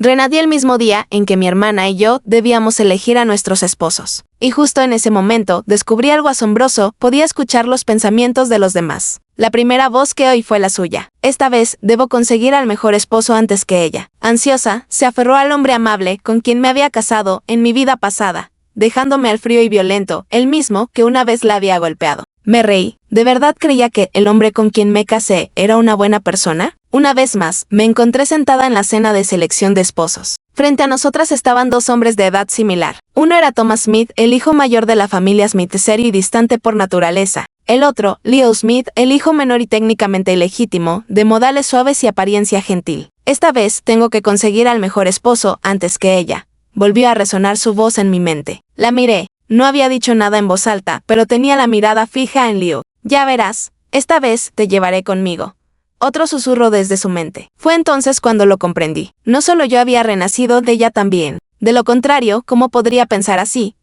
Renadí el mismo día en que mi hermana y yo debíamos elegir a nuestros esposos. Y justo en ese momento descubrí algo asombroso, podía escuchar los pensamientos de los demás. La primera voz que oí fue la suya. Esta vez debo conseguir al mejor esposo antes que ella. Ansiosa, se aferró al hombre amable con quien me había casado en mi vida pasada, dejándome al frío y violento, el mismo que una vez la había golpeado. Me reí. ¿De verdad creía que el hombre con quien me casé era una buena persona? Una vez más, me encontré sentada en la cena de selección de esposos. Frente a nosotras estaban dos hombres de edad similar. Uno era Thomas Smith, el hijo mayor de la familia Smith, serio y distante por naturaleza. El otro, Leo Smith, el hijo menor y técnicamente ilegítimo, de modales suaves y apariencia gentil. Esta vez tengo que conseguir al mejor esposo antes que ella. Volvió a resonar su voz en mi mente. La miré. No había dicho nada en voz alta, pero tenía la mirada fija en Leo. Ya verás, esta vez te llevaré conmigo. Otro susurro desde su mente. Fue entonces cuando lo comprendí. No solo yo había renacido de ella también. De lo contrario, ¿cómo podría pensar así?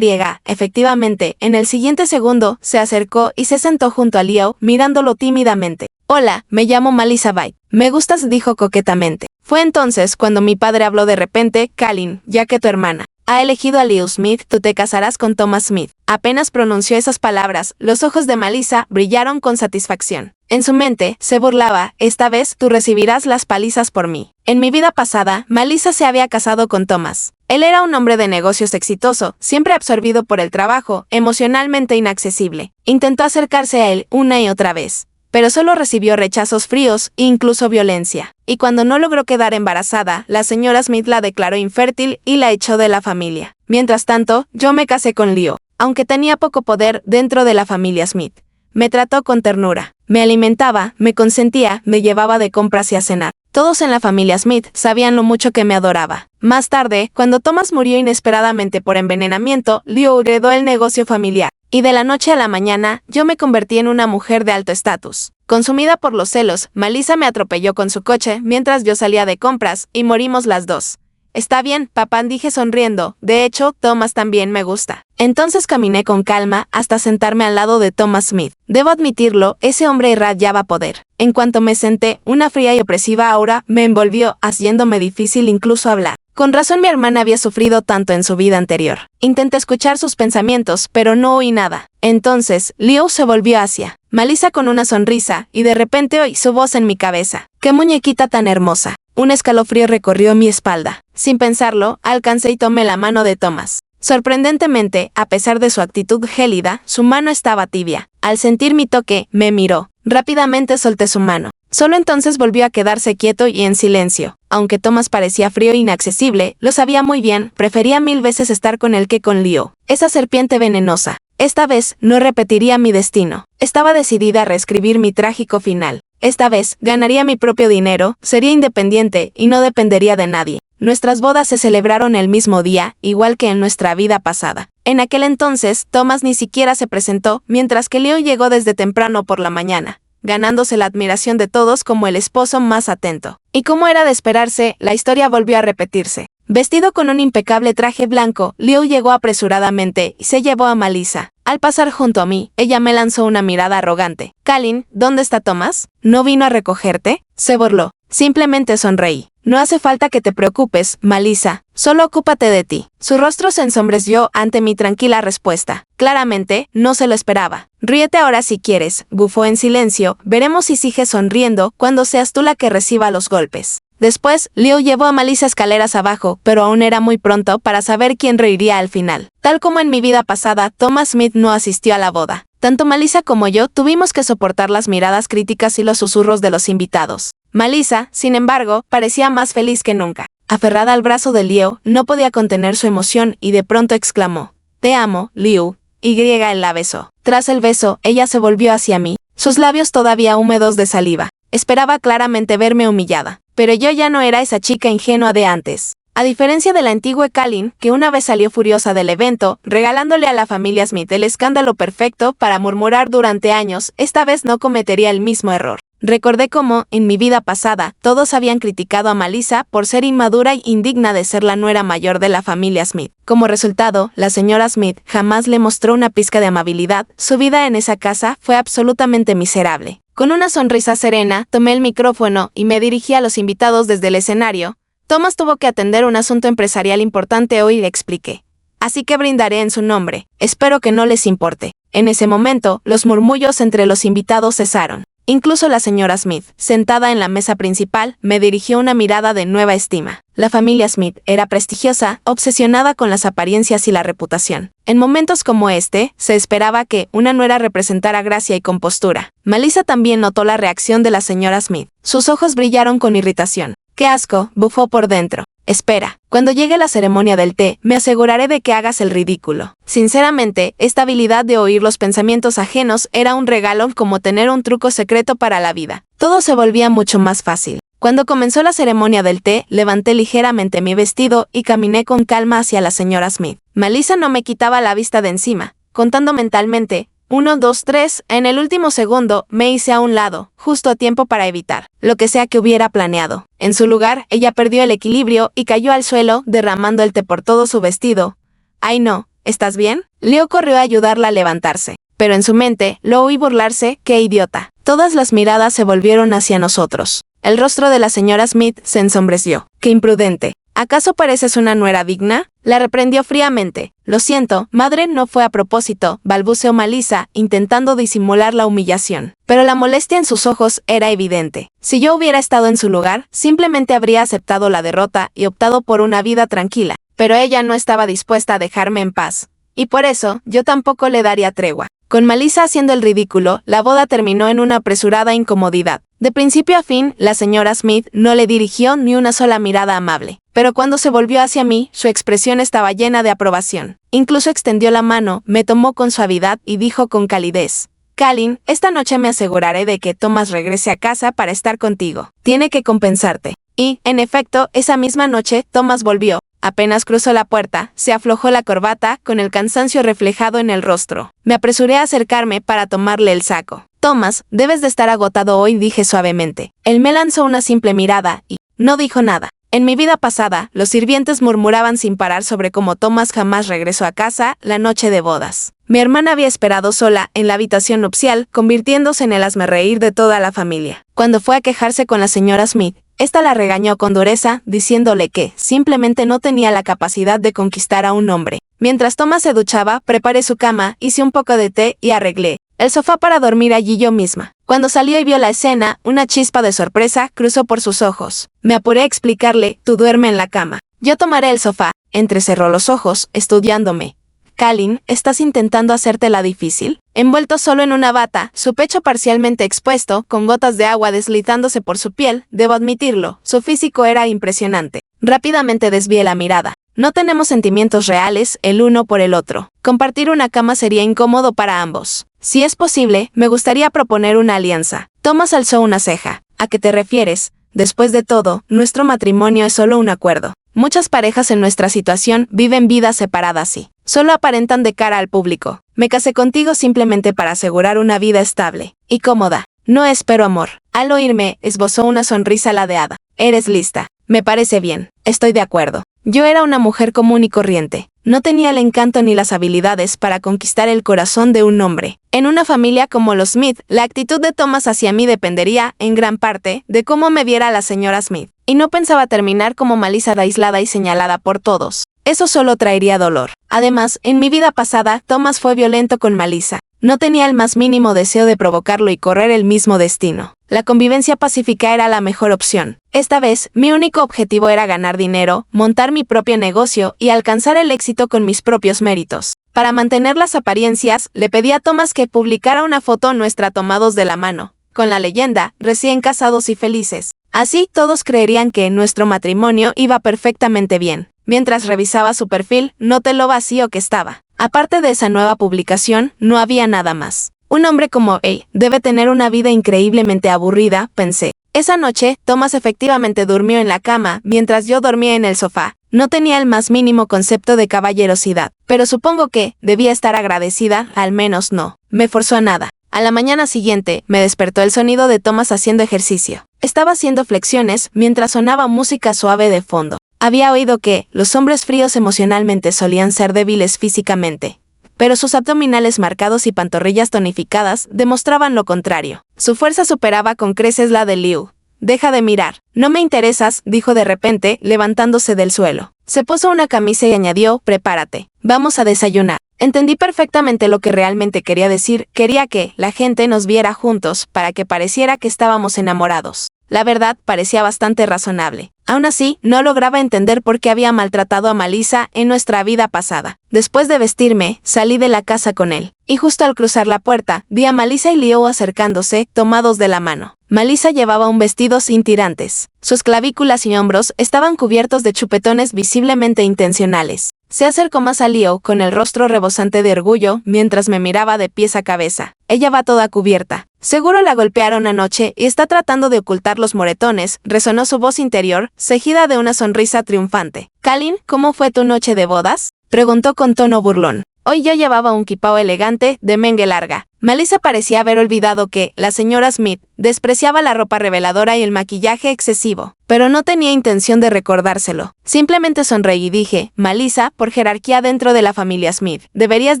Efectivamente, en el siguiente segundo, se acercó y se sentó junto a Leo, mirándolo tímidamente. Hola, me llamo Melissa Byte. Me gustas, dijo coquetamente. Fue entonces cuando mi padre habló de repente. Kalin, ya que tu hermana ha elegido a Leo Smith, tú te casarás con Thomas Smith. Apenas pronunció esas palabras, los ojos de Melissa brillaron con satisfacción. En su mente, se burlaba, esta vez tú recibirás las palizas por mí. En mi vida pasada, Melissa se había casado con Thomas. Él era un hombre de negocios exitoso, siempre absorbido por el trabajo, emocionalmente inaccesible. Intentó acercarse a él una y otra vez, pero solo recibió rechazos fríos e incluso violencia. Y cuando no logró quedar embarazada, la señora Smith la declaró infértil y la echó de la familia. Mientras tanto, yo me casé con Leo. Aunque tenía poco poder dentro de la familia Smith, me trató con ternura. Me alimentaba, me consentía, me llevaba de compras y a cenar. Todos en la familia Smith sabían lo mucho que me adoraba. Más tarde, cuando Thomas murió inesperadamente por envenenamiento, Leo heredó el negocio familiar. Y de la noche a la mañana, yo me convertí en una mujer de alto estatus. Consumida por los celos, Melissa me atropelló con su coche mientras yo salía de compras, y morimos las dos. Está bien, papá, dije sonriendo. De hecho, Thomas también me gusta. Entonces caminé con calma hasta sentarme al lado de Thomas Smith. Debo admitirlo, ese hombre irradiaba poder. En cuanto me senté, una fría y opresiva aura me envolvió, haciéndome difícil incluso hablar. Con razón mi hermana había sufrido tanto en su vida anterior. Intenté escuchar sus pensamientos, pero no oí nada. Entonces, Leo se volvió hacia Melissa con una sonrisa, y de repente oí su voz en mi cabeza. ¡Qué muñequita tan hermosa! Un escalofrío recorrió mi espalda. Sin pensarlo, alcancé y tomé la mano de Thomas. Sorprendentemente, a pesar de su actitud gélida, su mano estaba tibia. Al sentir mi toque, me miró. Rápidamente solté su mano. Solo entonces volvió a quedarse quieto y en silencio. Aunque Thomas parecía frío e inaccesible, lo sabía muy bien, prefería 1000 veces estar con él que con Leo. Esa serpiente venenosa. Esta vez, no repetiría mi destino. Estaba decidida a reescribir mi trágico final. Esta vez, ganaría mi propio dinero, sería independiente y no dependería de nadie. Nuestras bodas se celebraron el mismo día, igual que en nuestra vida pasada. En aquel entonces, Thomas ni siquiera se presentó, mientras que Leo llegó desde temprano por la mañana, ganándose la admiración de todos como el esposo más atento. Y como era de esperarse, la historia volvió a repetirse. Vestido con un impecable traje blanco, Leo llegó apresuradamente y se llevó a Melissa. Al pasar junto a mí, ella me lanzó una mirada arrogante. Kalin, ¿dónde está Thomas? ¿No vino a recogerte? Se burló. Simplemente sonreí. No hace falta que te preocupes, Melissa. Solo ocúpate de ti. Su rostro se ensombreció ante mi tranquila respuesta. Claramente, no se lo esperaba. Ríete ahora si quieres, bufó en silencio. Veremos si sigues sonriendo cuando seas tú la que reciba los golpes. Después, Leo llevó a Melissa escaleras abajo, pero aún era muy pronto para saber quién reiría al final. Tal como en mi vida pasada, Thomas Smith no asistió a la boda. Tanto Melissa como yo tuvimos que soportar las miradas críticas y los susurros de los invitados. Melissa, sin embargo, parecía más feliz que nunca. Aferrada al brazo de Leo, no podía contener su emoción y de pronto exclamó: «Te amo, Leo». Él la besó. Tras el beso, ella se volvió hacia mí, sus labios todavía húmedos de saliva. Esperaba claramente verme humillada, pero yo ya no era esa chica ingenua de antes. A diferencia de la antigua Kalin, que una vez salió furiosa del evento, regalándole a la familia Smith el escándalo perfecto para murmurar durante años, esta vez no cometería el mismo error. Recordé cómo, en mi vida pasada, todos habían criticado a Melissa por ser inmadura e indigna de ser la nuera mayor de la familia Smith. Como resultado, la señora Smith jamás le mostró una pizca de amabilidad. Su vida en esa casa fue absolutamente miserable. Con una sonrisa serena, tomé el micrófono y me dirigí a los invitados desde el escenario. Thomas tuvo que atender un asunto empresarial importante hoy y le expliqué. Así que brindaré en su nombre. Espero que no les importe. En ese momento, los murmullos entre los invitados cesaron. Incluso la señora Smith, sentada en la mesa principal, me dirigió una mirada de nueva estima. La familia Smith era prestigiosa, obsesionada con las apariencias y la reputación. En momentos como este, se esperaba que una nuera representara gracia y compostura. Melissa también notó la reacción de la señora Smith. Sus ojos brillaron con irritación. ¡Qué asco!, bufó por dentro. Espera, cuando llegue la ceremonia del té, me aseguraré de que hagas el ridículo. Sinceramente, esta habilidad de oír los pensamientos ajenos era un regalo como tener un truco secreto para la vida. Todo se volvía mucho más fácil. Cuando comenzó la ceremonia del té, levanté ligeramente mi vestido y caminé con calma hacia la señora Smith. Melissa no me quitaba la vista de encima, contando mentalmente. 1, 2, 3, en el último segundo, me hice a un lado, justo a tiempo para evitar lo que sea que hubiera planeado. En su lugar, ella perdió el equilibrio y cayó al suelo, derramando el té por todo su vestido. ¡Ay no! ¿Estás bien? Leo corrió a ayudarla a levantarse. Pero en su mente, lo oí burlarse. ¡Qué idiota! Todas las miradas se volvieron hacia nosotros. El rostro de la señora Smith se ensombreció. ¡Qué imprudente! ¿Acaso pareces una nuera digna? La reprendió fríamente. Lo siento, madre, no fue a propósito, balbuceó Melissa, intentando disimular la humillación. Pero la molestia en sus ojos era evidente. Si yo hubiera estado en su lugar, simplemente habría aceptado la derrota y optado por una vida tranquila. Pero ella no estaba dispuesta a dejarme en paz. Y por eso, yo tampoco le daría tregua. Con Melissa haciendo el ridículo, la boda terminó en una apresurada incomodidad. De principio a fin, la señora Smith no le dirigió ni una sola mirada amable. Pero cuando se volvió hacia mí, su expresión estaba llena de aprobación. Incluso extendió la mano, me tomó con suavidad y dijo con calidez: Callie, esta noche me aseguraré de que Thomas regrese a casa para estar contigo. Tiene que compensarte. Y, en efecto, esa misma noche, Thomas volvió. Apenas cruzó la puerta, se aflojó la corbata, con el cansancio reflejado en el rostro. Me apresuré a acercarme para tomarle el saco. Thomas, debes de estar agotado hoy, dije suavemente. Él me lanzó una simple mirada y no dijo nada. En mi vida pasada, los sirvientes murmuraban sin parar sobre cómo Thomas jamás regresó a casa la noche de bodas. Mi hermana había esperado sola en la habitación nupcial, convirtiéndose en el hazmerreír de toda la familia. Cuando fue a quejarse con la señora Smith, esta la regañó con dureza, diciéndole que simplemente no tenía la capacidad de conquistar a un hombre. Mientras Thomas se duchaba, preparé su cama, hice un poco de té y arreglé el sofá para dormir allí yo misma. Cuando salió y vio la escena, una chispa de sorpresa cruzó por sus ojos. Me apuré a explicarle: tú duerme en la cama. Yo tomaré el sofá. Entrecerró los ojos, estudiándome. Callie, ¿estás intentando hacértela difícil? Envuelto solo en una bata, su pecho parcialmente expuesto, con gotas de agua deslizándose por su piel, debo admitirlo, su físico era impresionante. Rápidamente desvié la mirada. No tenemos sentimientos reales el uno por el otro. Compartir una cama sería incómodo para ambos. Si es posible, me gustaría proponer una alianza. Thomas alzó una ceja. ¿A qué te refieres? Después de todo, nuestro matrimonio es solo un acuerdo. Muchas parejas en nuestra situación viven vidas separadas y solo aparentan de cara al público. Me casé contigo simplemente para asegurar una vida estable y cómoda. No espero amor. Al oírme, esbozó una sonrisa ladeada. Eres lista. Me parece bien. Estoy de acuerdo. Yo era una mujer común y corriente. No tenía el encanto ni las habilidades para conquistar el corazón de un hombre. En una familia como los Smith, la actitud de Thomas hacia mí dependería, en gran parte, de cómo me viera la señora Smith. Y no pensaba terminar como Melissa, aislada y señalada por todos. Eso solo traería dolor. Además, en mi vida pasada, Thomas fue violento con Melissa. No tenía el más mínimo deseo de provocarlo y correr el mismo destino. La convivencia pacífica era la mejor opción. Esta vez, mi único objetivo era ganar dinero, montar mi propio negocio y alcanzar el éxito con mis propios méritos. Para mantener las apariencias, le pedí a Thomas que publicara una foto nuestra tomados de la mano, con la leyenda, recién casados y felices. Así, todos creerían que nuestro matrimonio iba perfectamente bien. Mientras revisaba su perfil, noté lo vacío que estaba. Aparte de esa nueva publicación, no había nada más. Un hombre como él debe tener una vida increíblemente aburrida, pensé. Esa noche, Thomas efectivamente durmió en la cama, mientras yo dormía en el sofá. No tenía el más mínimo concepto de caballerosidad, pero supongo que debía estar agradecida, al menos no me forzó a nada. A la mañana siguiente, me despertó el sonido de Thomas haciendo ejercicio. Estaba haciendo flexiones mientras sonaba música suave de fondo. Había oído que los hombres fríos emocionalmente solían ser débiles físicamente, pero sus abdominales marcados y pantorrillas tonificadas demostraban lo contrario. Su fuerza superaba con creces la de Liu. deja de mirar. No me interesas, dijo de repente, levantándose del suelo. Se puso una camisa y añadió, prepárate. Vamos a desayunar. Entendí perfectamente lo que realmente quería decir. Quería que la gente nos viera juntos para que pareciera que estábamos enamorados. La verdad, parecía bastante razonable. Aún así, no lograba entender por qué había maltratado a Malisa en nuestra vida pasada. Después de vestirme, salí de la casa con él. Y justo al cruzar la puerta, vi a Malisa y Leo acercándose, tomados de la mano. Malisa llevaba un vestido sin tirantes. Sus clavículas y hombros estaban cubiertos de chupetones visiblemente intencionales. Se acercó más a Leo con el rostro rebosante de orgullo mientras me miraba de pies a cabeza. Ella va toda cubierta. Seguro la golpearon anoche y está tratando de ocultar los moretones, resonó su voz interior, seguida de una sonrisa triunfante. Kalin, ¿cómo fue tu noche de bodas? Preguntó con tono burlón. Hoy yo llevaba un kipao elegante, de mengue larga. Malisa parecía haber olvidado que la señora Smith despreciaba la ropa reveladora y el maquillaje excesivo, pero no tenía intención de recordárselo. Simplemente sonreí y dije, Malisa, por jerarquía dentro de la familia Smith, deberías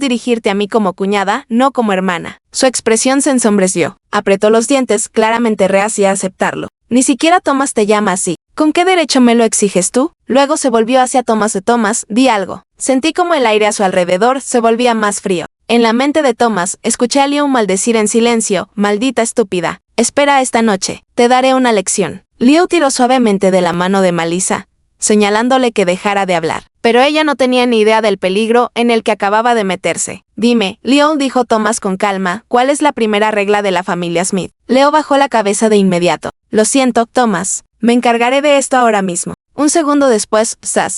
dirigirte a mí como cuñada, no como hermana. Su expresión se ensombreció. Apretó los dientes, claramente reacia a aceptarlo. Ni siquiera Thomas te llama así. ¿Con qué derecho me lo exiges tú? Luego se volvió hacia Thomas. Thomas, di algo. Sentí como el aire a su alrededor se volvía más frío. En la mente de Thomas, escuché a Leo maldecir en silencio, maldita estúpida. Espera esta noche, te daré una lección. Leo tiró suavemente de la mano de Malisa, señalándole que dejara de hablar. Pero ella no tenía ni idea del peligro en el que acababa de meterse. Dime, Leo, dijo Thomas con calma, ¿cuál es la primera regla de la familia Smith? Leo bajó la cabeza de inmediato. Lo siento, Thomas. Me encargaré de esto ahora mismo. Un segundo después,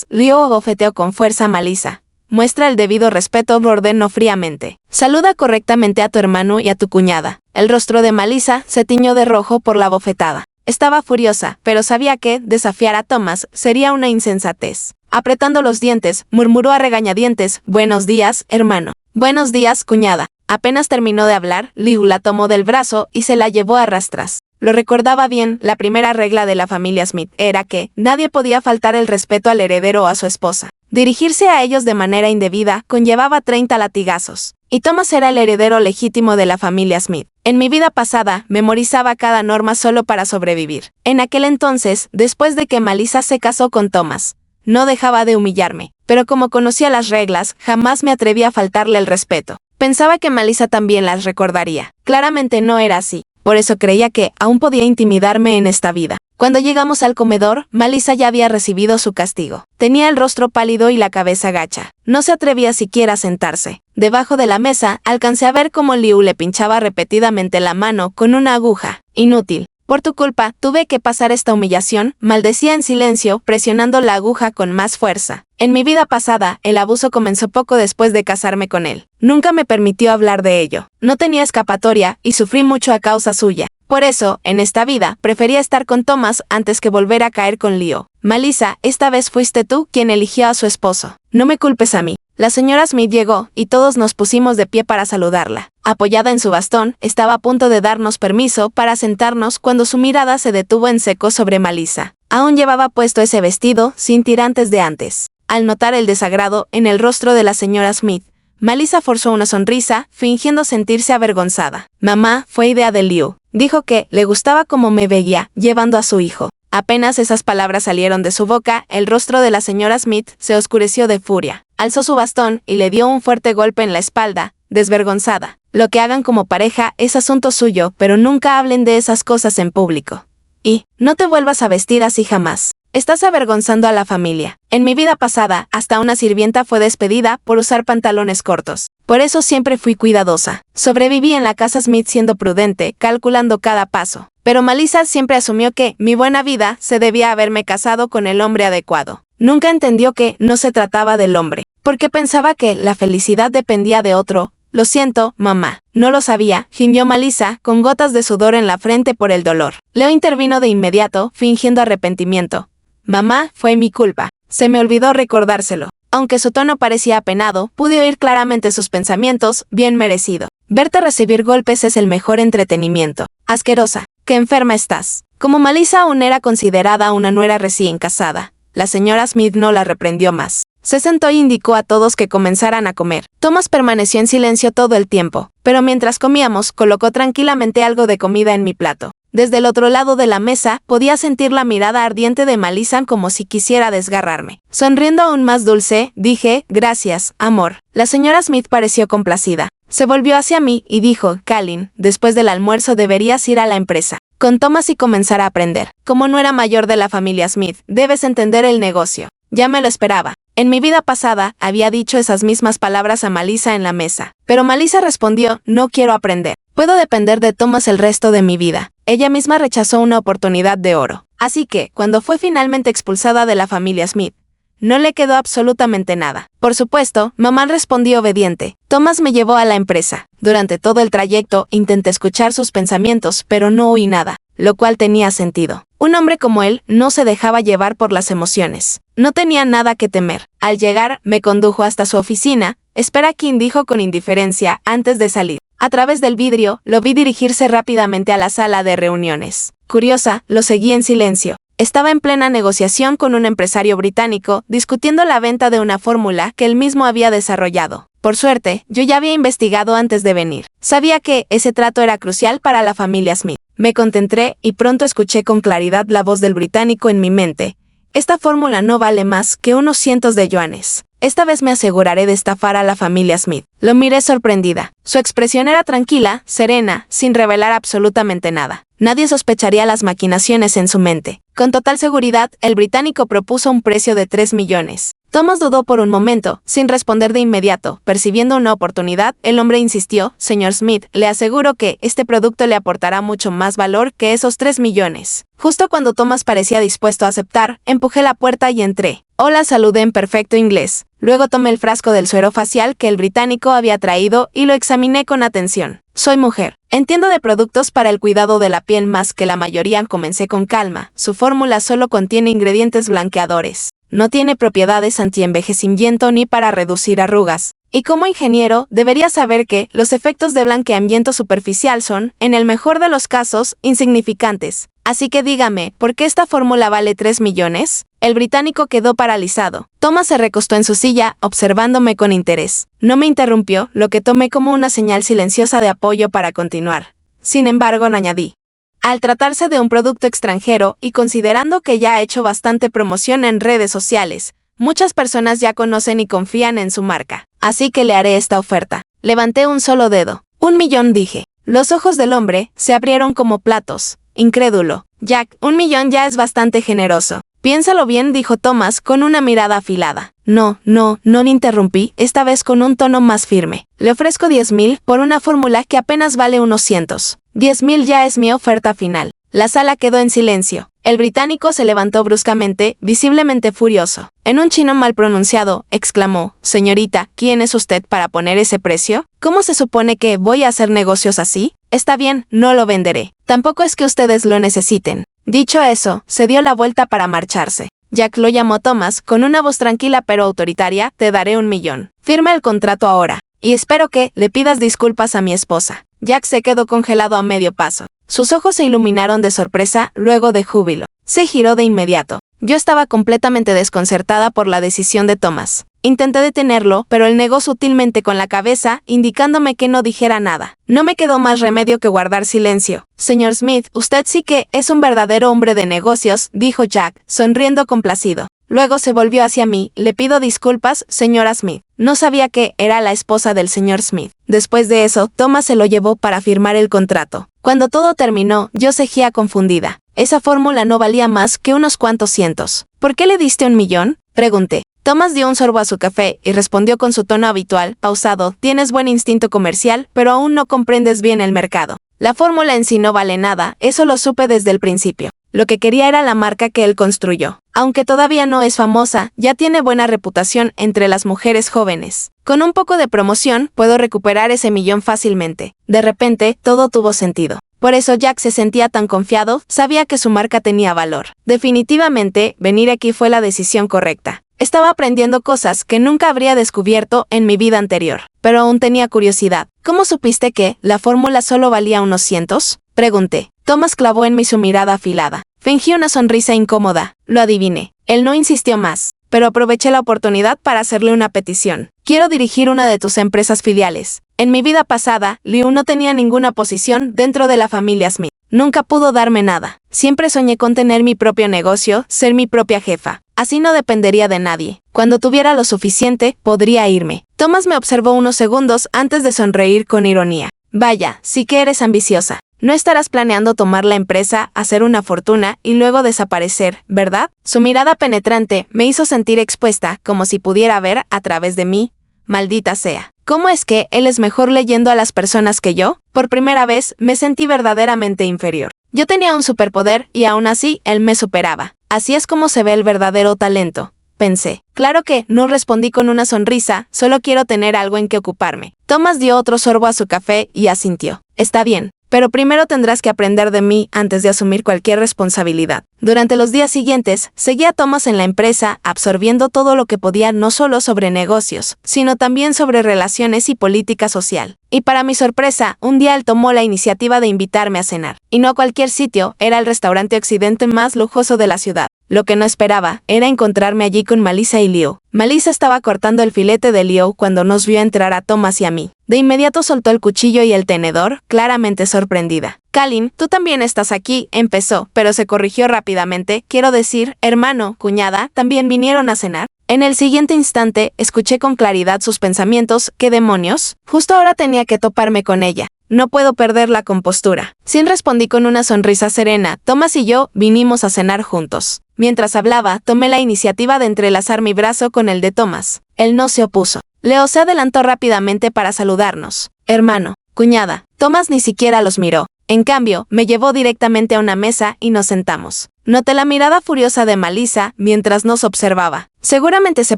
Leo abofeteó con fuerza a Malisa. Muestra el debido respeto, ordenó fríamente. Saluda correctamente a tu hermano y a tu cuñada. El rostro de Malisa se tiñó de rojo por la bofetada. Estaba furiosa, pero sabía que desafiar a Thomas sería una insensatez. Apretando los dientes, murmuró a regañadientes, buenos días, hermano. Buenos días, cuñada. Apenas terminó de hablar, Liu la tomó del brazo y se la llevó a rastras. Lo recordaba bien, la primera regla de la familia Smith era que nadie podía faltar el respeto al heredero o a su esposa. Dirigirse a ellos de manera indebida conllevaba 30 latigazos. Y Thomas era el heredero legítimo de la familia Smith. En mi vida pasada, memorizaba cada norma solo para sobrevivir. En aquel entonces, después de que Malisa se casó con Thomas, no dejaba de humillarme. Pero como conocía las reglas, jamás me atreví a faltarle el respeto. Pensaba que Malisa también las recordaría. Claramente no era así. Por eso creía que aún podía intimidarme en esta vida. Cuando llegamos al comedor, Malisa ya había recibido su castigo. Tenía el rostro pálido y la cabeza gacha. No se atrevía siquiera a sentarse. Debajo de la mesa, alcancé a ver cómo Liu le pinchaba repetidamente la mano con una aguja. Inútil. Por tu culpa, tuve que pasar esta humillación, maldecía en silencio, presionando la aguja con más fuerza. En mi vida pasada, el abuso comenzó poco después de casarme con él. Nunca me permitió hablar de ello. No tenía escapatoria y sufrí mucho a causa suya. Por eso, en esta vida, prefería estar con Thomas antes que volver a caer con Leo. Malisa, esta vez fuiste tú quien eligió a su esposo. No me culpes a mí. La señora Smith llegó, y todos nos pusimos de pie para saludarla. Apoyada en su bastón, estaba a punto de darnos permiso para sentarnos cuando su mirada se detuvo en seco sobre Malisa. Aún llevaba puesto ese vestido, sin tirantes de antes. Al notar el desagrado en el rostro de la señora Smith, Malisa forzó una sonrisa, fingiendo sentirse avergonzada. Mamá, fue idea de Liu. Dijo que le gustaba cómo me veía, llevando a su hijo. Apenas esas palabras salieron de su boca, el rostro de la señora Smith se oscureció de furia. Alzó su bastón y le dio un fuerte golpe en la espalda, desvergonzada. Lo que hagan como pareja es asunto suyo, pero nunca hablen de esas cosas en público. Y, no te vuelvas a vestir así jamás. Estás avergonzando a la familia. En mi vida pasada, hasta una sirvienta fue despedida por usar pantalones cortos. Por eso siempre fui cuidadosa. Sobreviví en la casa Smith siendo prudente, calculando cada paso. Pero Malisa siempre asumió que mi buena vida se debía haberme casado con el hombre adecuado. Nunca entendió que no se trataba del hombre, porque pensaba que la felicidad dependía de otro. Lo siento, mamá. No lo sabía, gimió Malisa, con gotas de sudor en la frente por el dolor. Leo intervino de inmediato, fingiendo arrepentimiento. Mamá, fue mi culpa. Se me olvidó recordárselo. Aunque su tono parecía apenado, pude oír claramente sus pensamientos, bien merecido. Verte recibir golpes es el mejor entretenimiento. Asquerosa, qué enferma estás. Como Malisa aún era considerada una nuera recién casada, la señora Smith no la reprendió más. Se sentó e indicó a todos que comenzaran a comer. Thomas permaneció en silencio todo el tiempo, pero mientras comíamos, colocó tranquilamente algo de comida en mi plato. Desde el otro lado de la mesa, podía sentir la mirada ardiente de Malisa como si quisiera desgarrarme. Sonriendo aún más dulce, dije, gracias, amor. La señora Smith pareció complacida. Se volvió hacia mí y dijo, Kalin, después del almuerzo deberías ir a la empresa con Thomas y comenzar a aprender. Como no era mayor de la familia Smith, debes entender el negocio. Ya me lo esperaba. En mi vida pasada, había dicho esas mismas palabras a Malisa en la mesa. Pero Malisa respondió, no quiero aprender. Puedo depender de Thomas el resto de mi vida. Ella misma rechazó una oportunidad de oro. Así que, cuando fue finalmente expulsada de la familia Smith, no le quedó absolutamente nada. Por supuesto, mamá respondió obediente. Thomas me llevó a la empresa. Durante todo el trayecto, intenté escuchar sus pensamientos, pero no oí nada, lo cual tenía sentido. Un hombre como él no se dejaba llevar por las emociones. No tenía nada que temer. Al llegar, me condujo hasta su oficina. Espera, Kim, dijo con indiferencia antes de salir. A través del vidrio, lo vi dirigirse rápidamente a la sala de reuniones. Curiosa, lo seguí en silencio. Estaba en plena negociación con un empresario británico, discutiendo la venta de una fórmula que él mismo había desarrollado. Por suerte, yo ya había investigado antes de venir. Sabía que ese trato era crucial para la familia Smith. Me concentré y pronto escuché con claridad la voz del británico en mi mente. Esta fórmula no vale más que unos cientos de yuanes. Esta vez me aseguraré de estafar a la familia Smith. Lo miré sorprendida. Su expresión era tranquila, serena, sin revelar absolutamente nada. Nadie sospecharía las maquinaciones en su mente. Con total seguridad, el británico propuso un precio de 3 millones. Thomas dudó por un momento, sin responder de inmediato. Percibiendo una oportunidad, el hombre insistió, señor Smith, le aseguro que este producto le aportará mucho más valor que esos 3 millones. Justo cuando Thomas parecía dispuesto a aceptar, empujé la puerta y entré. Hola, saludé en perfecto inglés. Luego tomé el frasco del suero facial que el británico había traído y lo examiné con atención. Soy mujer. Entiendo de productos para el cuidado de la piel más que la mayoría. Comencé con calma. Su fórmula solo contiene ingredientes blanqueadores. No tiene propiedades anti-envejecimiento ni para reducir arrugas. Y como ingeniero, debería saber que los efectos de blanqueamiento superficial son, en el mejor de los casos, insignificantes. Así que dígame, ¿por qué esta fórmula vale 3 millones? El británico quedó paralizado. Thomas se recostó en su silla, observándome con interés. No me interrumpió, lo que tomé como una señal silenciosa de apoyo para continuar. Sin embargo, añadí. Al tratarse de un producto extranjero y considerando que ya ha hecho bastante promoción en redes sociales, muchas personas ya conocen y confían en su marca. Así que le haré esta oferta. Levanté un solo dedo. 1 millón, dije. Los ojos del hombre se abrieron como platos. Incrédulo. Jack, 1 millón ya es bastante generoso. Piénsalo bien, dijo Thomas con una mirada afilada. No le interrumpí, esta vez con un tono más firme. Le ofrezco 10.000 por una fórmula que apenas vale unos cientos. 10.000 ya es mi oferta final. La sala quedó en silencio. El británico se levantó bruscamente, visiblemente furioso. En un chino mal pronunciado, exclamó, señorita, ¿quién es usted para poner ese precio? ¿Cómo se supone que voy a hacer negocios así? Está bien, no lo venderé. Tampoco es que ustedes lo necesiten. Dicho eso, se dio la vuelta para marcharse. Jack lo llamó Thomas, con una voz tranquila pero autoritaria, te daré 1 millón. Firma el contrato ahora. Y espero que le pidas disculpas a mi esposa. Jack se quedó congelado a medio paso. Sus ojos se iluminaron de sorpresa, luego de júbilo. Se giró de inmediato. Yo estaba completamente desconcertada por la decisión de Thomas. Intenté detenerlo, pero él negó sutilmente con la cabeza, indicándome que no dijera nada. No me quedó más remedio que guardar silencio. Señor Smith, usted sí que es un verdadero hombre de negocios, dijo Jack, sonriendo complacido. Luego se volvió hacia mí. Le pido disculpas, señora Smith. No sabía que era la esposa del señor Smith. Después de eso, Thomas se lo llevó para firmar el contrato. Cuando todo terminó, yo seguía confundida. Esa fórmula no valía más que unos cuantos cientos. ¿Por qué le diste 1 millón? Pregunté. Thomas dio un sorbo a su café y respondió con su tono habitual, pausado, tienes buen instinto comercial, pero aún no comprendes bien el mercado. La fórmula en sí no vale nada, eso lo supe desde el principio. Lo que quería era la marca que él construyó. Aunque todavía no es famosa, ya tiene buena reputación entre las mujeres jóvenes. Con un poco de promoción, puedo recuperar ese 1 millón fácilmente. De repente, todo tuvo sentido. Por eso Jack se sentía tan confiado, sabía que su marca tenía valor. Definitivamente, venir aquí fue la decisión correcta. Estaba aprendiendo cosas que nunca habría descubierto en mi vida anterior, pero aún tenía curiosidad. ¿Cómo supiste que la fórmula solo valía unos cientos? Pregunté. Thomas clavó en mí su mirada afilada. Fingí una sonrisa incómoda. Lo adiviné. Él no insistió más, pero aproveché la oportunidad para hacerle una petición. Quiero dirigir una de tus empresas filiales. En mi vida pasada, Liu no tenía ninguna posición dentro de la familia Smith. nunca pudo darme nada. Siempre soñé con tener mi propio negocio, ser mi propia jefa. Así no dependería de nadie. Cuando tuviera lo suficiente, podría irme. Thomas me observó unos segundos antes de sonreír con ironía. Vaya, sí que eres ambiciosa. No estarás planeando tomar la empresa, hacer una fortuna y luego desaparecer, ¿verdad? Su mirada penetrante me hizo sentir expuesta, como si pudiera ver a través de mí. Maldita sea. ¿Cómo es que él es mejor leyendo a las personas que yo? Por primera vez me sentí verdaderamente inferior. Yo tenía un superpoder y aún así él me superaba. Así es como se ve el verdadero talento, pensé. Claro que no, respondí con una sonrisa, solo quiero tener algo en que ocuparme. Thomas dio otro sorbo a su café y asintió. Está bien, pero primero tendrás que aprender de mí antes de asumir cualquier responsabilidad. Durante los días siguientes, seguía a Thomas en la empresa, absorbiendo todo lo que podía, no solo sobre negocios, sino también sobre relaciones y política social. Y para mi sorpresa, un día él tomó la iniciativa de invitarme a cenar. Y no a cualquier sitio, era el restaurante Occidente más lujoso de la ciudad. Lo que no esperaba era encontrarme allí con Melissa y Leo. Melissa estaba cortando el filete de Leo cuando nos vio entrar a Thomas y a mí. De inmediato soltó el cuchillo y el tenedor, claramente sorprendida. Kalin, tú también estás aquí, empezó, pero se corrigió rápidamente. Quiero decir, hermano, cuñada, ¿también vinieron a cenar? En el siguiente instante, escuché con claridad sus pensamientos. ¿Qué demonios? Justo ahora tenía que toparme con ella. No puedo perder la compostura. Sin respondí con una sonrisa serena. Thomas y yo vinimos a cenar juntos. Mientras hablaba, tomé la iniciativa de entrelazar mi brazo con el de Thomas. Él no se opuso. Leo se adelantó rápidamente para saludarnos. Hermano, cuñada. Thomas ni siquiera los miró. En cambio, me llevó directamente a una mesa y nos sentamos. Noté la mirada furiosa de Melissa mientras nos observaba. Seguramente se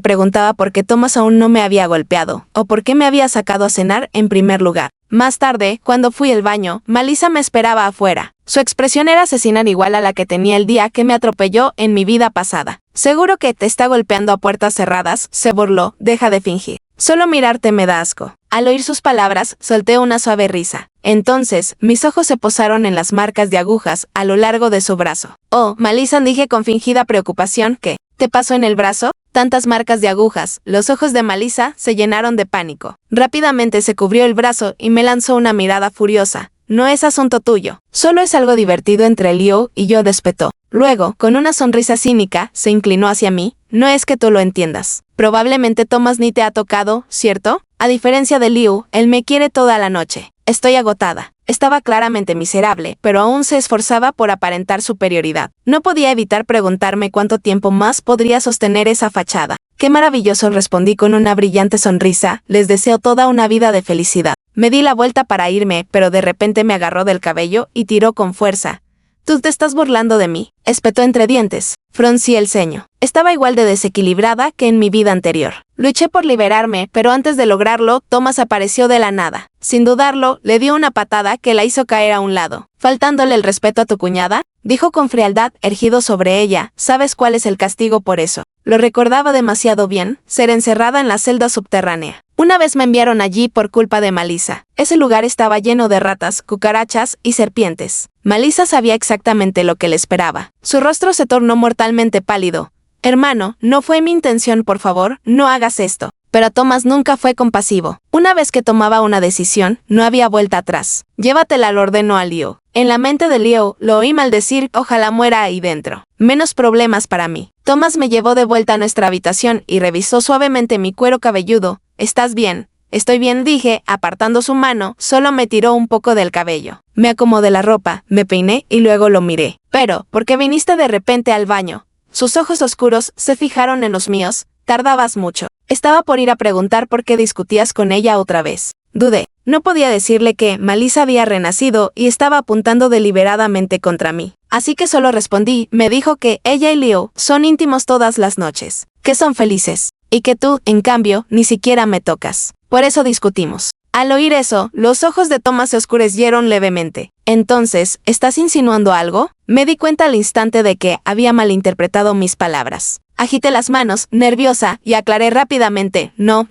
preguntaba por qué Thomas aún no me había golpeado, o por qué me había sacado a cenar en primer lugar. Más tarde, cuando fui al baño, Melissa me esperaba afuera. Su expresión era asesinar, igual a la que tenía el día que me atropelló en mi vida pasada. Seguro que te está golpeando a puertas cerradas, se burló. Deja de fingir. Solo mirarte me da asco. Al oír sus palabras, solté una suave risa. Entonces, mis ojos se posaron en las marcas de agujas a lo largo de su brazo. Oh, Melissa, dije con fingida preocupación. ¿Qué te pasó en el brazo? Tantas marcas de agujas. Los ojos de Melissa se llenaron de pánico. Rápidamente se cubrió el brazo y me lanzó una mirada furiosa. No es asunto tuyo. Solo es algo divertido entre Leo y yo, despetó. Luego, con una sonrisa cínica, se inclinó hacia mí. No es que tú lo entiendas. Probablemente Thomas ni te ha tocado, ¿cierto? A diferencia de Leo, él me quiere toda la noche. Estoy agotada. Estaba claramente miserable, pero aún se esforzaba por aparentar superioridad. No podía evitar preguntarme cuánto tiempo más podría sostener esa fachada. ¡Qué maravilloso!, respondí con una brillante sonrisa. Les deseo toda una vida de felicidad. Me di la vuelta para irme, pero de repente me agarró del cabello y tiró con fuerza. ¿Tú te estás burlando de mí?, espetó entre dientes. Fruncí el ceño. Estaba igual de desequilibrada que en mi vida anterior. Luché por liberarme, pero antes de lograrlo, Thomas apareció de la nada. Sin dudarlo, le dio una patada que la hizo caer a un lado. ¿Faltándole el respeto a tu cuñada?, dijo con frialdad, erguido sobre ella. ¿Sabes cuál es el castigo por eso? Lo recordaba demasiado bien, ser encerrada en la celda subterránea. Una vez me enviaron allí por culpa de Melissa. Ese lugar estaba lleno de ratas, cucarachas y serpientes. Melissa sabía exactamente lo que le esperaba. Su rostro se tornó mortalmente pálido. Hermano, no fue mi intención, por favor, no hagas esto. Pero Thomas nunca fue compasivo. Una vez que tomaba una decisión, no había vuelta atrás. Llévatela, le ordenó a Leo. En la mente de Leo, lo oí maldecir, ojalá muera ahí dentro. Menos problemas para mí. Thomas me llevó de vuelta a nuestra habitación y revisó suavemente mi cuero cabelludo. ¿Estás bien? Estoy bien, dije, apartando su mano. Solo me tiró un poco del cabello. Me acomodé la ropa, me peiné y luego lo miré. Pero, ¿por qué viniste de repente al baño? Sus ojos oscuros se fijaron en los míos. Tardabas mucho. Estaba por ir a preguntar por qué discutías con ella otra vez. Dudé. No podía decirle que Melissa había renacido y estaba apuntando deliberadamente contra mí. Así que solo respondí. Me dijo que ella y Leo son íntimos todas las noches, que son felices, y que tú, en cambio, ni siquiera me tocas. Por eso discutimos. Al oír eso, los ojos de Thomas se oscurecieron levemente. Entonces, ¿estás insinuando algo? Me di cuenta al instante de que había malinterpretado mis palabras. Agité las manos, nerviosa, y aclaré rápidamente. No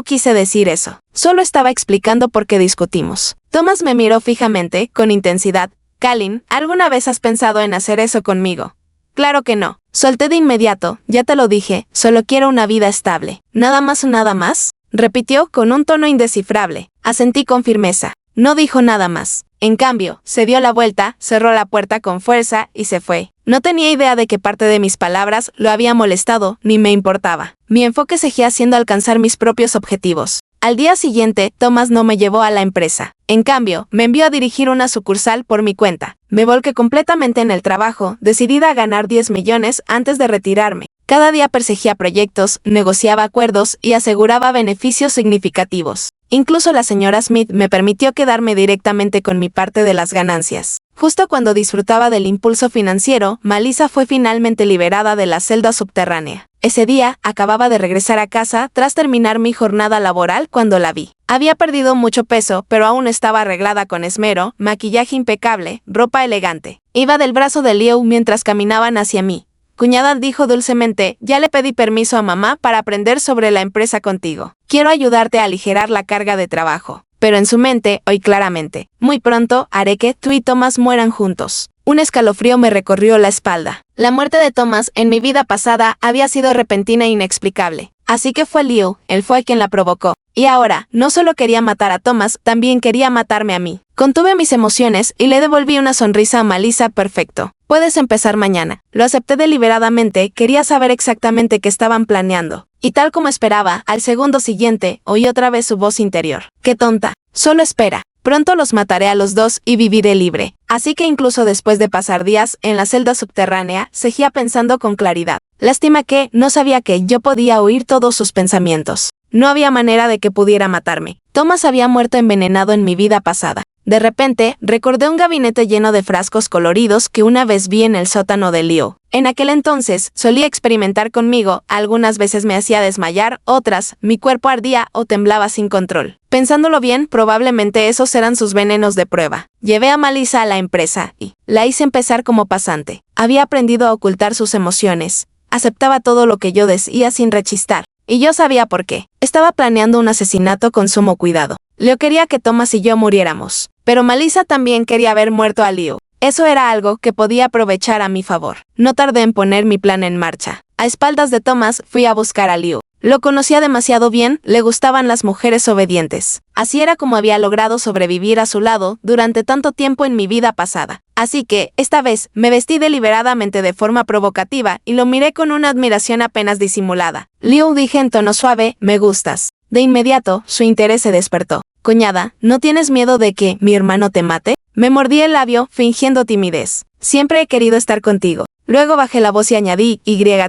quise decir eso. Solo estaba explicando por qué discutimos. Thomas me miró fijamente, con intensidad. Kalin, ¿alguna vez has pensado en hacer eso conmigo? Claro que no. Solté de inmediato. Ya te lo dije, solo quiero una vida estable. ¿Nada más, nada más?, repitió con un tono indescifrable. Asentí con firmeza. No dijo nada más. En cambio, se dio la vuelta, cerró la puerta con fuerza y se fue. No tenía idea de que parte de mis palabras lo había molestado, ni me importaba. Mi enfoque seguía siendo alcanzar mis propios objetivos. Al día siguiente, Thomas no me llevó a la empresa. En cambio, me envió a dirigir una sucursal por mi cuenta. Me volqué completamente en el trabajo, decidida a ganar 10 millones antes de retirarme. Cada día perseguía proyectos, negociaba acuerdos y aseguraba beneficios significativos. Incluso la señora Smith me permitió quedarme directamente con mi parte de las ganancias. Justo cuando disfrutaba del impulso financiero, Melissa fue finalmente liberada de la celda subterránea. Ese día, acababa de regresar a casa tras terminar mi jornada laboral cuando la vi. Había perdido mucho peso, pero aún estaba arreglada con esmero, maquillaje impecable, ropa elegante. Iba del brazo de Liu mientras caminaban hacia mí. Cuñada, dijo dulcemente, ya le pedí permiso a mamá para aprender sobre la empresa contigo. Quiero ayudarte a aligerar la carga de trabajo. Pero en su mente, oí claramente, muy pronto haré que tú y Thomas mueran juntos. Un escalofrío me recorrió la espalda. La muerte de Thomas en mi vida pasada había sido repentina e inexplicable. Así que fue Liu, él fue quien la provocó. Y ahora, no solo quería matar a Thomas, también quería matarme a mí. Contuve mis emociones y le devolví una sonrisa a Melissa. Perfecto. Puedes empezar mañana. Lo acepté deliberadamente, quería saber exactamente qué estaban planeando. Y tal como esperaba, al segundo siguiente, oí otra vez su voz interior. ¡Qué tonta! Solo espera. Pronto los mataré a los dos y viviré libre. Así que incluso después de pasar días en la celda subterránea, seguía pensando con claridad. Lástima que no sabía que yo podía oír todos sus pensamientos. No había manera de que pudiera matarme. Thomas había muerto envenenado en mi vida pasada. De repente, recordé un gabinete lleno de frascos coloridos que una vez vi en el sótano de Liu. En aquel entonces, solía experimentar conmigo, algunas veces me hacía desmayar, otras, mi cuerpo ardía o temblaba sin control. Pensándolo bien, probablemente esos eran sus venenos de prueba. Llevé a Melissa a la empresa y la hice empezar como pasante. Había aprendido a ocultar sus emociones. Aceptaba todo lo que yo decía sin rechistar. Y yo sabía por qué. Estaba planeando un asesinato con sumo cuidado. Leo quería que Thomas y yo muriéramos. Pero Melissa también quería ver muerto a Liu. Eso era algo que podía aprovechar a mi favor. No tardé en poner mi plan en marcha. A espaldas de Thomas fui a buscar a Liu. Lo conocía demasiado bien, le gustaban las mujeres obedientes. Así era como había logrado sobrevivir a su lado durante tanto tiempo en mi vida pasada. Así que, esta vez, me vestí deliberadamente de forma provocativa y lo miré con una admiración apenas disimulada. Liu, dije en tono suave, me gustas. De inmediato, su interés se despertó. Cuñada, ¿no tienes miedo de que mi hermano te mate? Me mordí el labio, fingiendo timidez. Siempre he querido estar contigo. Luego bajé la voz y añadí,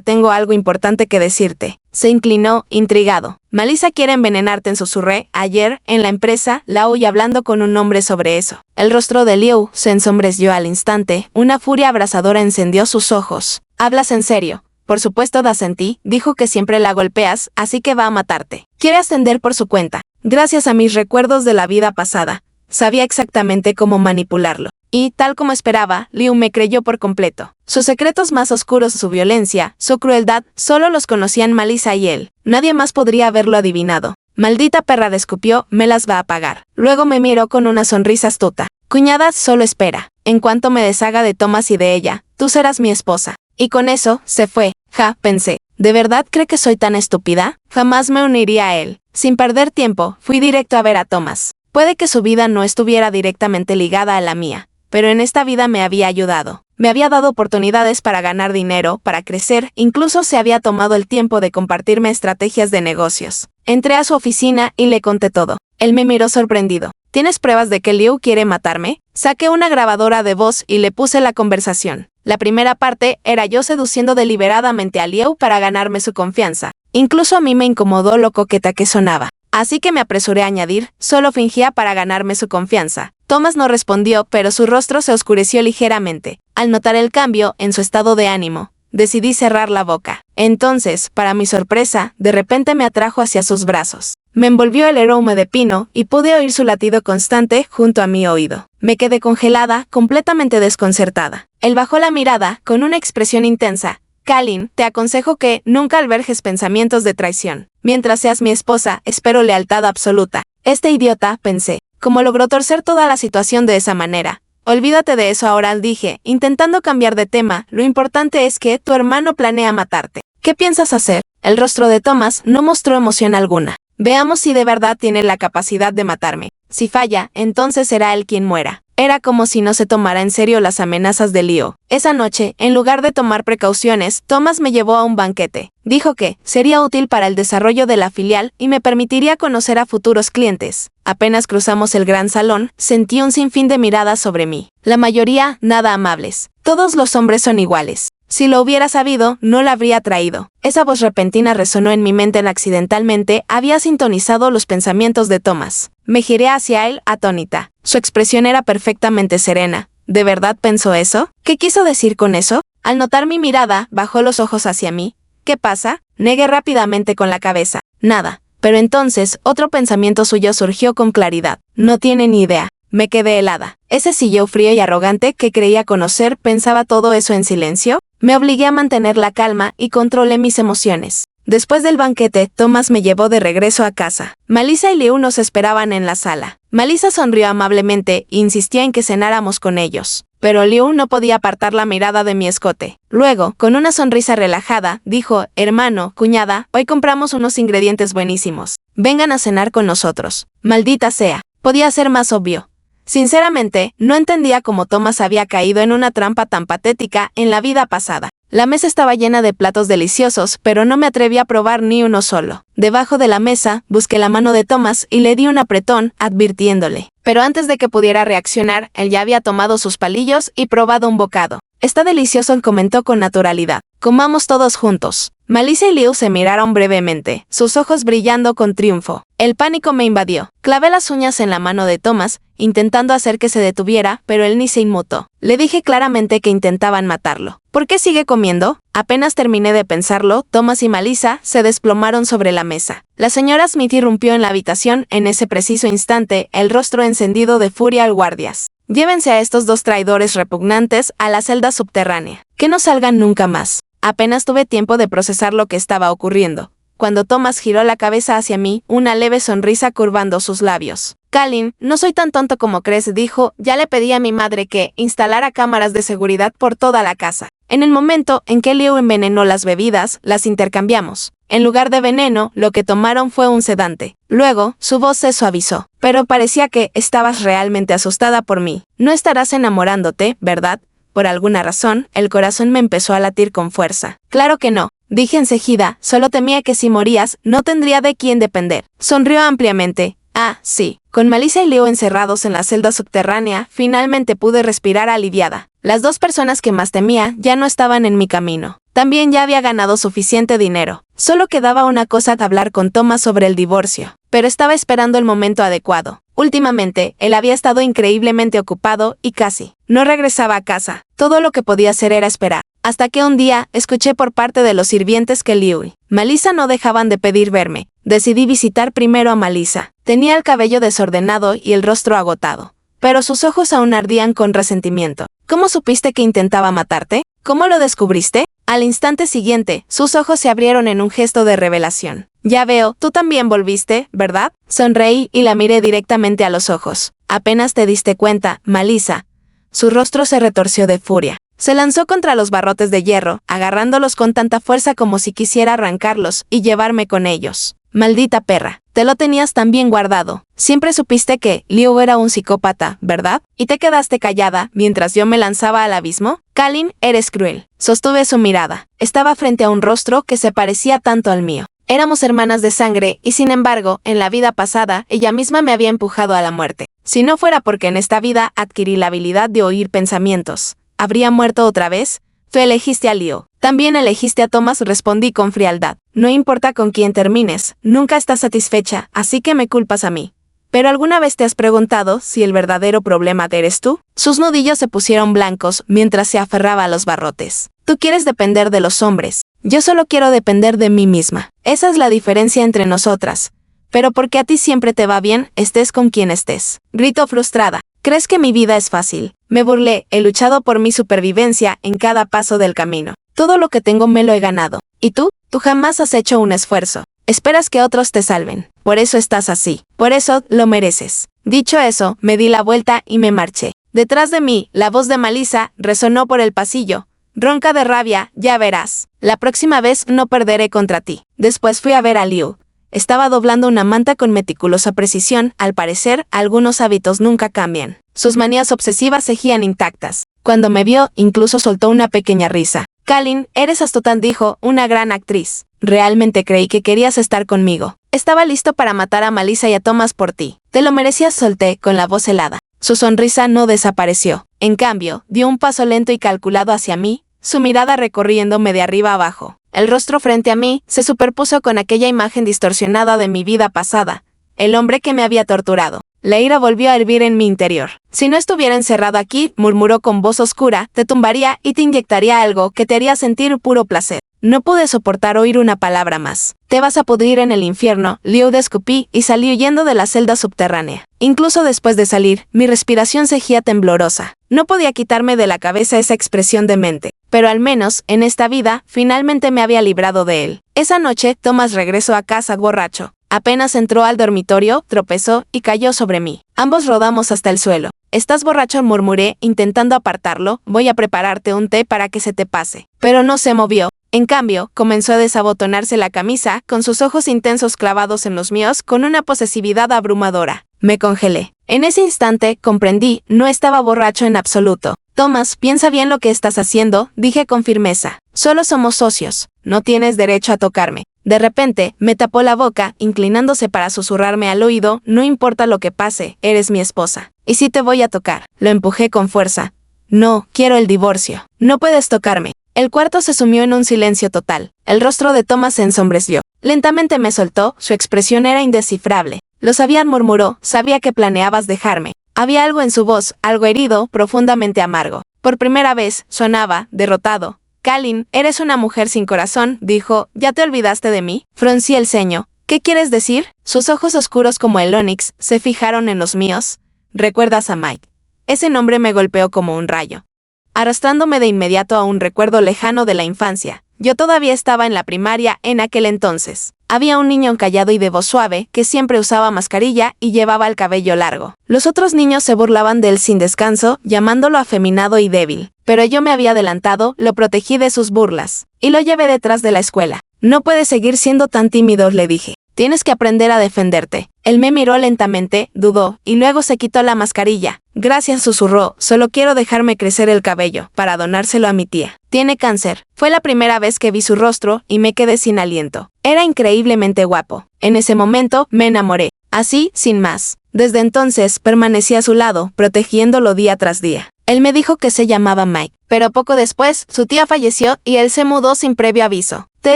tengo algo importante que decirte. Se inclinó, intrigado. Melissa quiere envenenarte, susurré. Ayer, en la empresa, la oí hablando con un hombre sobre eso. El rostro de Liu se ensombreció al instante. Una furia abrasadora encendió sus ojos. ¿Hablas en serio? Por supuesto, asentí. Dijo que siempre la golpeas, así que va a matarte. Quiere ascender por su cuenta. Gracias a mis recuerdos de la vida pasada, sabía exactamente cómo manipularlo. Y, tal como esperaba, Liu me creyó por completo. Sus secretos más oscuros, su violencia, su crueldad, solo los conocían Melissa y él. Nadie más podría haberlo adivinado. Maldita perra, escupió, me las va a pagar. Luego me miró con una sonrisa astuta. Cuñada, solo espera. En cuanto me deshaga de Thomas y de ella, tú serás mi esposa. Y con eso, se fue. Pensé. ¿De verdad cree que soy tan estúpida? Jamás me uniría a él. Sin perder tiempo, fui directo a ver a Thomas. Puede que su vida no estuviera directamente ligada a la mía, pero en esta vida me había ayudado. Me había dado oportunidades para ganar dinero, para crecer, incluso se había tomado el tiempo de compartirme estrategias de negocios. Entré a su oficina y le conté todo. Él me miró sorprendido. ¿Tienes pruebas de que Liu quiere matarme? Saqué una grabadora de voz y le puse la conversación. La primera parte era yo seduciendo deliberadamente a Liu para ganarme su confianza. Incluso a mí me incomodó lo coqueta que sonaba. Así que me apresuré a añadir, solo fingía para ganarme su confianza. Thomas no respondió, pero su rostro se oscureció ligeramente. Al notar el cambio en su estado de ánimo, decidí cerrar la boca. Entonces, para mi sorpresa, de repente me atrajo hacia sus brazos. Me envolvió el aroma de pino y pude oír su latido constante junto a mi oído. Me quedé congelada, completamente desconcertada. Él bajó la mirada con una expresión intensa. Kalin, te aconsejo que nunca albergues pensamientos de traición. Mientras seas mi esposa, espero lealtad absoluta. Este idiota, pensé. ¿Cómo logró torcer toda la situación de esa manera? Olvídate de eso ahora, dije, intentando cambiar de tema. Lo importante es que tu hermano planea matarte. ¿Qué piensas hacer? El rostro de Thomas no mostró emoción alguna. Veamos si de verdad tiene la capacidad de matarme. Si falla, entonces será él quien muera. Era como si no se tomara en serio las amenazas de Leo. Esa noche, en lugar de tomar precauciones, Thomas me llevó a un banquete. Dijo que sería útil para el desarrollo de la filial y me permitiría conocer a futuros clientes. Apenas cruzamos el gran salón, sentí un sinfín de miradas sobre mí. La mayoría, nada amables. Todos los hombres son iguales. Si lo hubiera sabido, no la habría traído. Esa voz repentina resonó en mi mente accidentalmente, había sintonizado los pensamientos de Thomas. Me giré hacia él, atónita. Su expresión era perfectamente serena. ¿De verdad pensó eso? ¿Qué quiso decir con eso? Al notar mi mirada, bajó los ojos hacia mí. ¿Qué pasa? Negué rápidamente con la cabeza. Nada. Pero entonces, otro pensamiento suyo surgió con claridad. No tiene ni idea. Me quedé helada. Ese sillo frío y arrogante que creía conocer pensaba todo eso en silencio. Me obligué a mantener la calma y controlé mis emociones. Después del banquete, Thomas me llevó de regreso a casa. Malisa y Liu nos esperaban en la sala. Malisa sonrió amablemente e insistía en que cenáramos con ellos. Pero Liu no podía apartar la mirada de mi escote. Luego, con una sonrisa relajada, dijo, hermano, cuñada, hoy compramos unos ingredientes buenísimos. Vengan a cenar con nosotros. Maldita sea. Podía ser más obvio. Sinceramente, no entendía cómo Thomas había caído en una trampa tan patética en la vida pasada. La mesa estaba llena de platos deliciosos, pero no me atreví a probar ni uno solo. Debajo de la mesa, busqué la mano de Thomas y le di un apretón, advirtiéndole. Pero antes de que pudiera reaccionar, él ya había tomado sus palillos y probado un bocado. Está delicioso, comentó con naturalidad. Comamos todos juntos. Malisa y Liu se miraron brevemente, sus ojos brillando con triunfo. El pánico me invadió. Clavé las uñas en la mano de Thomas, intentando hacer que se detuviera, pero él ni se inmutó. Le dije claramente que intentaban matarlo. ¿Por qué sigue comiendo? Apenas terminé de pensarlo, Thomas y Malisa se desplomaron sobre la mesa. La señora Smith irrumpió en la habitación en ese preciso instante, el rostro encendido de furia al guardias. Llévense a estos dos traidores repugnantes a la celda subterránea. Que no salgan nunca más. Apenas tuve tiempo de procesar lo que estaba ocurriendo. Cuando Thomas giró la cabeza hacia mí, una leve sonrisa curvando sus labios. Kalin, no soy tan tonto como crees, dijo, ya le pedí a mi madre que instalara cámaras de seguridad por toda la casa. En el momento en que Liu envenenó las bebidas, las intercambiamos. En lugar de veneno, lo que tomaron fue un sedante. Luego, su voz se suavizó. Pero parecía que estabas realmente asustada por mí. No estarás enamorándote, ¿verdad? Por alguna razón, el corazón me empezó a latir con fuerza. Claro que no. Dije enseguida, solo temía que si morías, no tendría de quién depender. Sonrió ampliamente. Ah, sí. Con Malisa y Leo encerrados en la celda subterránea, finalmente pude respirar aliviada. Las dos personas que más temía ya no estaban en mi camino. También ya había ganado suficiente dinero. Solo quedaba una cosa: hablar con Thomas sobre el divorcio. Pero estaba esperando el momento adecuado. Últimamente, él había estado increíblemente ocupado y casi no regresaba a casa. Todo lo que podía hacer era esperar. Hasta que un día, escuché por parte de los sirvientes que Liu y Malisa no dejaban de pedir verme. Decidí visitar primero a Malisa. Tenía el cabello desordenado y el rostro agotado. Pero sus ojos aún ardían con resentimiento. ¿Cómo supiste que intentaba matarte? ¿Cómo lo descubriste? Al instante siguiente, sus ojos se abrieron en un gesto de revelación. Ya veo, tú también volviste, ¿verdad? Sonreí y la miré directamente a los ojos. Apenas te diste cuenta, Malisa. Su rostro se retorció de furia. Se lanzó contra los barrotes de hierro, agarrándolos con tanta fuerza como si quisiera arrancarlos y llevarme con ellos. Maldita perra, te lo tenías tan bien guardado. Siempre supiste que Liu era un psicópata, ¿verdad? ¿Y te quedaste callada mientras yo me lanzaba al abismo? Kalin, eres cruel. Sostuve su mirada. Estaba frente a un rostro que se parecía tanto al mío. Éramos hermanas de sangre y sin embargo, en la vida pasada, ella misma me había empujado a la muerte. Si no fuera porque en esta vida adquirí la habilidad de oír pensamientos, ¿habría muerto otra vez? Tú elegiste a Liu. También elegiste a Thomas, respondí con frialdad. No importa con quién termines, nunca estás satisfecha, así que me culpas a mí. ¿Pero alguna vez te has preguntado si el verdadero problema eres tú? Sus nudillos se pusieron blancos mientras se aferraba a los barrotes. Tú quieres depender de los hombres. Yo solo quiero depender de mí misma. Esa es la diferencia entre nosotras. Pero porque a ti siempre te va bien, estés con quien estés. Grito frustrada. ¿Crees que mi vida es fácil? Me burlé, he luchado por mi supervivencia en cada paso del camino. Todo lo que tengo me lo he ganado. ¿Y tú? Tú jamás has hecho un esfuerzo. Esperas que otros te salven. Por eso estás así. Por eso lo mereces. Dicho eso, me di la vuelta y me marché. Detrás de mí, la voz de Malisa resonó por el pasillo. Ronca de rabia, ya verás. La próxima vez no perderé contra ti. Después fui a ver a Liu. Estaba doblando una manta con meticulosa precisión. Al parecer, algunos hábitos nunca cambian. Sus manías obsesivas seguían intactas. Cuando me vio, incluso soltó una pequeña risa. «Kalin, eres Astotan», dijo, «una gran actriz. Realmente creí que querías estar conmigo. Estaba listo para matar a Melissa y a Thomas por ti. Te lo merecías», solté, con la voz helada. Su sonrisa no desapareció. En cambio, dio un paso lento y calculado hacia mí, su mirada recorriéndome de arriba abajo. El rostro frente a mí se superpuso con aquella imagen distorsionada de mi vida pasada, el hombre que me había torturado. La ira volvió a hervir en mi interior. «Si no estuviera encerrado aquí», murmuró con voz oscura, «te tumbaría y te inyectaría algo que te haría sentir puro placer». No pude soportar oír una palabra más. «Te vas a pudrir en el infierno», Liu, escupí y salí huyendo de la celda subterránea. Incluso después de salir, mi respiración seguía temblorosa. No podía quitarme de la cabeza esa expresión demente. Pero al menos, en esta vida, finalmente me había librado de él. Esa noche, Thomas regresó a casa borracho. Apenas entró al dormitorio, tropezó y cayó sobre mí. Ambos rodamos hasta el suelo. «¿Estás borracho?», murmuré, intentando apartarlo. «Voy a prepararte un té para que se te pase». Pero no se movió. En cambio, comenzó a desabotonarse la camisa, con sus ojos intensos clavados en los míos, con una posesividad abrumadora. Me congelé. En ese instante, comprendí, no estaba borracho en absoluto. «Thomas, piensa bien lo que estás haciendo», dije con firmeza. «Solo somos socios. No tienes derecho a tocarme». De repente, me tapó la boca, inclinándose para susurrarme al oído: «No importa lo que pase, eres mi esposa. Y sí te voy a tocar». Lo empujé con fuerza. «No, quiero el divorcio. No puedes tocarme». El cuarto se sumió en un silencio total. El rostro de Thomas se ensombreció. Lentamente me soltó, su expresión era indescifrable. «Lo sabía», murmuró, «sabía que planeabas dejarme». Había algo en su voz, algo herido, profundamente amargo. Por primera vez, sonaba, derrotado. «Kalin, eres una mujer sin corazón», dijo. «¿Ya te olvidaste de mí?». Fruncí el ceño. «¿Qué quieres decir?». Sus ojos oscuros como el ónix se fijaron en los míos. «¿Recuerdas a Mike?». Ese nombre me golpeó como un rayo, arrastrándome de inmediato a un recuerdo lejano de la infancia. Yo todavía estaba en la primaria en aquel entonces. Había un niño callado y de voz suave que siempre usaba mascarilla y llevaba el cabello largo. Los otros niños se burlaban de él sin descanso, llamándolo afeminado y débil. Pero yo me había adelantado, lo protegí de sus burlas, y lo llevé detrás de la escuela. «No puedes seguir siendo tan tímido», le dije. «Tienes que aprender a defenderte». Él me miró lentamente, dudó, y luego se quitó la mascarilla. «Gracias», susurró, «solo quiero dejarme crecer el cabello, para donárselo a mi tía. Tiene cáncer». Fue la primera vez que vi su rostro, y me quedé sin aliento. Era increíblemente guapo. En ese momento, me enamoré. Así, sin más. Desde entonces, permanecí a su lado, protegiéndolo día tras día. Él me dijo que se llamaba Mike, pero poco después, su tía falleció y él se mudó sin previo aviso. «Te he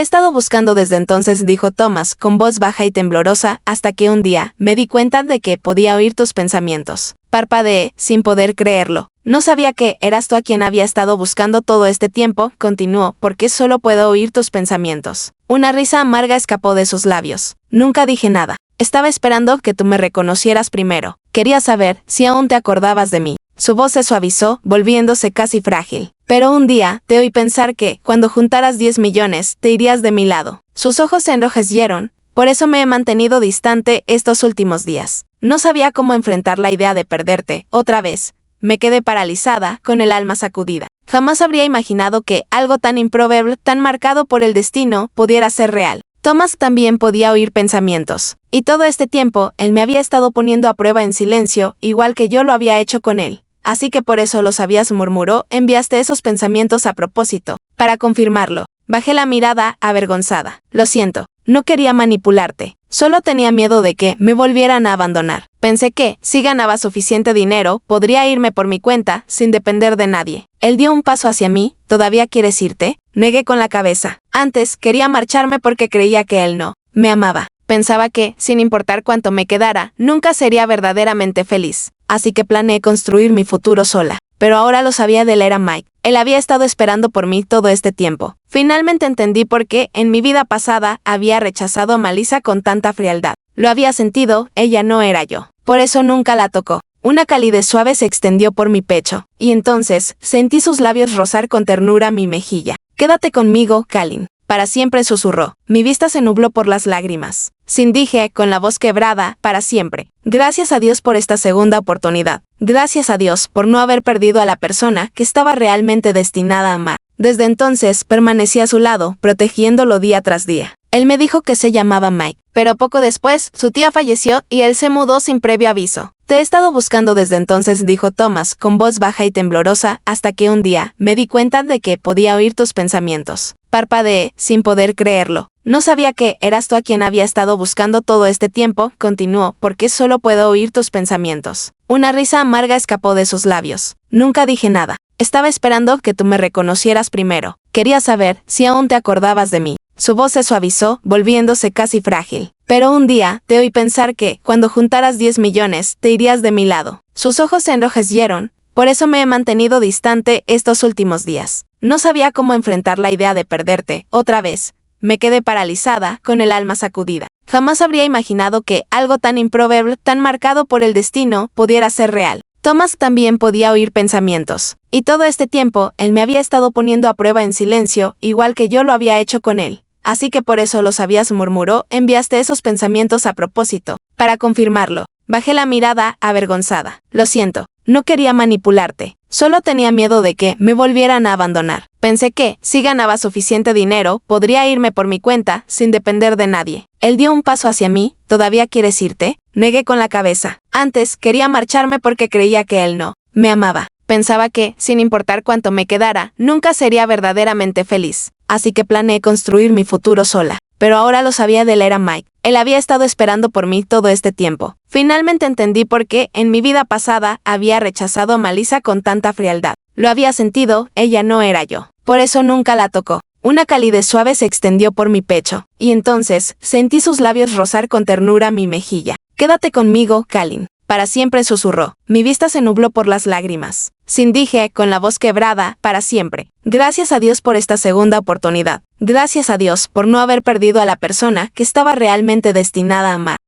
estado buscando desde entonces», dijo Thomas, con voz baja y temblorosa, «hasta que un día me di cuenta de que podía oír tus pensamientos». Parpadeé, sin poder creerlo. «No sabía que eras tú a quien había estado buscando todo este tiempo», continuó, «porque solo puedo oír tus pensamientos». Una risa amarga escapó de sus labios. Nunca dije nada. Estaba esperando que tú me reconocieras primero. Quería saber si aún te acordabas de mí. Su voz se suavizó, volviéndose casi frágil. «Pero un día, te oí pensar que, cuando juntaras 10 millones, te irías de mi lado». Sus ojos se enrojecieron. «Por eso me he mantenido distante estos últimos días. No sabía cómo enfrentar la idea de perderte, otra vez». Me quedé paralizada, con el alma sacudida. Jamás habría imaginado que algo tan improbable, tan marcado por el destino, pudiera ser real. Thomas también podía oír pensamientos. Y todo este tiempo, él me había estado poniendo a prueba en silencio, igual que yo lo había hecho con él. «Así que por eso lo sabías», murmuró, «enviaste esos pensamientos a propósito». Para confirmarlo. Bajé la mirada, avergonzada. «Lo siento, no quería manipularte. Solo tenía miedo de que me volvieran a abandonar. Pensé que, si ganaba suficiente dinero, podría irme por mi cuenta, sin depender de nadie». Él dio un paso hacia mí. «¿Todavía quieres irte?». Negué con la cabeza. Antes, quería marcharme porque creía que él no me amaba. Pensaba que, sin importar cuánto me quedara, nunca sería verdaderamente feliz. Así que planeé construir mi futuro sola. Pero ahora lo sabía de él era Mike. Él había estado esperando por mí todo este tiempo. Finalmente entendí por qué, en mi vida pasada, había rechazado a Melissa con tanta frialdad. Lo había sentido, ella no era yo. Por eso nunca la tocó. Una calidez suave se extendió por mi pecho, y entonces, sentí sus labios rozar con ternura mi mejilla. «Quédate conmigo, Kalin». «Para siempre», susurró. Mi vista se nubló por las lágrimas. Sin dije, con la voz quebrada, «para siempre». Gracias a Dios por esta segunda oportunidad. Gracias a Dios por no haber perdido a la persona que estaba realmente destinada a amar. Desde entonces, permanecí a su lado, protegiéndolo día tras día. Él me dijo que se llamaba Mike, pero poco después, su tía falleció y él se mudó sin previo aviso. Te he estado buscando desde entonces, dijo Thomas, con voz baja y temblorosa, hasta que un día me di cuenta de que podía oír tus pensamientos. Parpadeé, sin poder creerlo. No sabía que eras tú a quien había estado buscando todo este tiempo, continuó, porque solo puedo oír tus pensamientos. Una risa amarga escapó de sus labios. Nunca dije nada. Estaba esperando que tú me reconocieras primero. Quería saber si aún te acordabas de mí. Su voz se suavizó, volviéndose casi frágil. Pero un día, te oí pensar que, cuando juntaras 10 millones, te irías de mi lado. Sus ojos se enrojecieron. Por eso me he mantenido distante estos últimos días. No sabía cómo enfrentar la idea de perderte, otra vez. Me quedé paralizada, con el alma sacudida. Jamás habría imaginado que algo tan improbable, tan marcado por el destino, pudiera ser real. Thomas también podía oír pensamientos. Y todo este tiempo, él me había estado poniendo a prueba en silencio, igual que yo lo había hecho con él. Así que por eso lo sabías, murmuró, enviaste esos pensamientos a propósito. Para confirmarlo. Bajé la mirada, avergonzada. Lo siento, no quería manipularte. Solo tenía miedo de que me volvieran a abandonar. Pensé que, si ganaba suficiente dinero, podría irme por mi cuenta, sin depender de nadie. Él dio un paso hacia mí. ¿Todavía quieres irte? Negué con la cabeza. Antes, quería marcharme porque creía que él no me amaba. Pensaba que, sin importar cuánto me quedara, nunca sería verdaderamente feliz. Así que planeé construir mi futuro sola. Pero ahora lo sabía de él, era Mike. Él había estado esperando por mí todo este tiempo. Finalmente entendí por qué, en mi vida pasada, había rechazado a Melissa con tanta frialdad. Lo había sentido, ella no era yo. Por eso nunca la tocó. Una calidez suave se extendió por mi pecho, y entonces, sentí sus labios rozar con ternura mi mejilla. Quédate conmigo, Kalin. Para siempre, susurró. Mi vista se nubló por las lágrimas. Sin dije, con la voz quebrada, para siempre. Gracias a Dios por esta segunda oportunidad. Gracias a Dios por no haber perdido a la persona que estaba realmente destinada a amar.